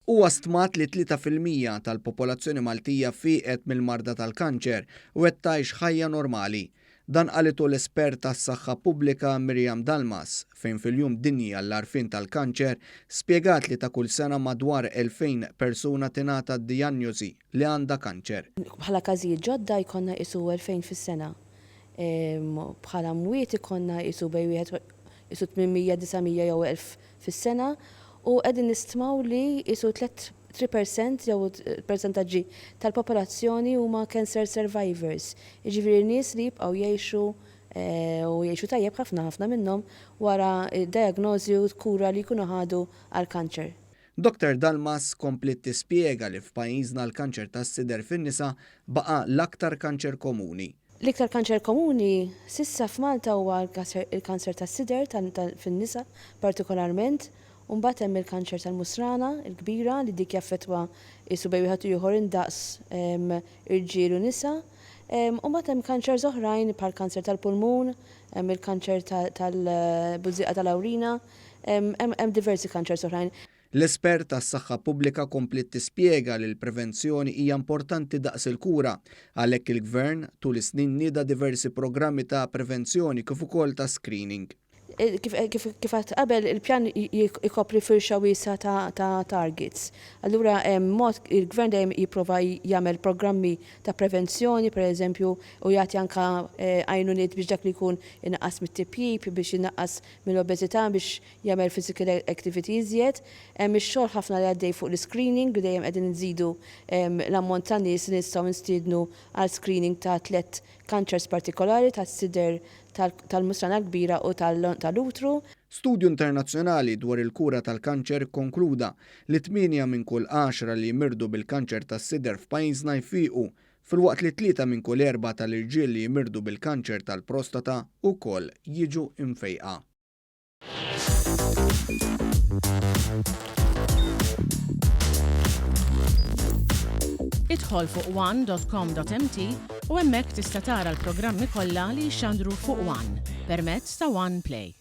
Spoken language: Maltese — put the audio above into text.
Huwa stmat li 3% tal-popolazzjoni Maltija fieqet mill-marda tal-kanċer u qed tgħix ħajja normali. Dan qalitu l-espert tas-saħħa pubblika Miriam Dalmas fejn fil-jum dinji għall-għarfien tal-kanċer spjegat li ta' kull sena madwar 2000 persuna tingħata d-dijanjosi li għandha kanċer. Bħala każijiet ġodda jkollna isu 2000 fis-sena. Bħala mwiet ikonna isu bej wieħed isu 800, 900 jew 1000 fis-sena u qegħdin nistmaw li isu 3% jew percentaġġi tal-popolazzjoni huma cancer survivors. Jiġifieri nies li jibqgħu jgħixu u jgħixu tajjeb ħafna minnhom wara diagnosi u kura li jkunu ħadu għall-kanċer. Dr. Dalmas komplet tispjega li f'pajjiżna l-kanċer tas-sider fin-nisa baqa' l-aktar kanċer komuni. L-iktar kanċer komuni sissa f'Malta huwa il-kanċer tas-sider fin-nisa partikolarment. Mbagħad hemm il-kanċer tal-musrana il-kbira li dik jaffettwa isu bej wieħed ieħor indaqs irġiel u nisa. Mbagħad hemm kanċer oħrajn bħal kanċer tal-pulmun, hemm il-kanċer tal-bużieqa tal-awrina, hemm diversi kanċers oħrajn. L-espert tas-saħħa pubblika komplet tispjega li l-prevenzjoni hija importanti daqs il-kura, għalhekk il-Gvern tul is-snin nieda diversi programmi ta' prevenzjoni kif ukoll ta' screening. Kif qabel il-pjan jikopri firxa wiesa ta' targets. Allura il-Gvern dejjem jipprova jagħmel programmi ta' prevenzjoni, pereżempju, u jagħti anke għajnuniet biex dak li jkun inqas mit-tipjib, biex inqas mill-obeżità, biex jagħmel physical activity iżjed. Hemm ix-xogħol ħafna li għaddej fuq l-screening li dejjem qegħdin nżidu l-ammont ta' nies li nistgħu nstiednu għal screening ta' 3 kanċers partikolari tas-sider tal-musrana kbira u tal-utru. Studju internazzjonali dwar il-kura tal-kanċer konkluda li 8 minn kull 10 li jmirdu bil-kanċer tas-sider f'pajjiżna jfiequ, filwaqt li 3 minn kull 4 tal-irġiel li jmirdu bil-kanċer tal-prostata wkoll jiġu imfejqa. Idħol fuq one.com.mt u hemmhekk tista' tara l-programmi kollha li jxandru fuq One permezz ta' One Play.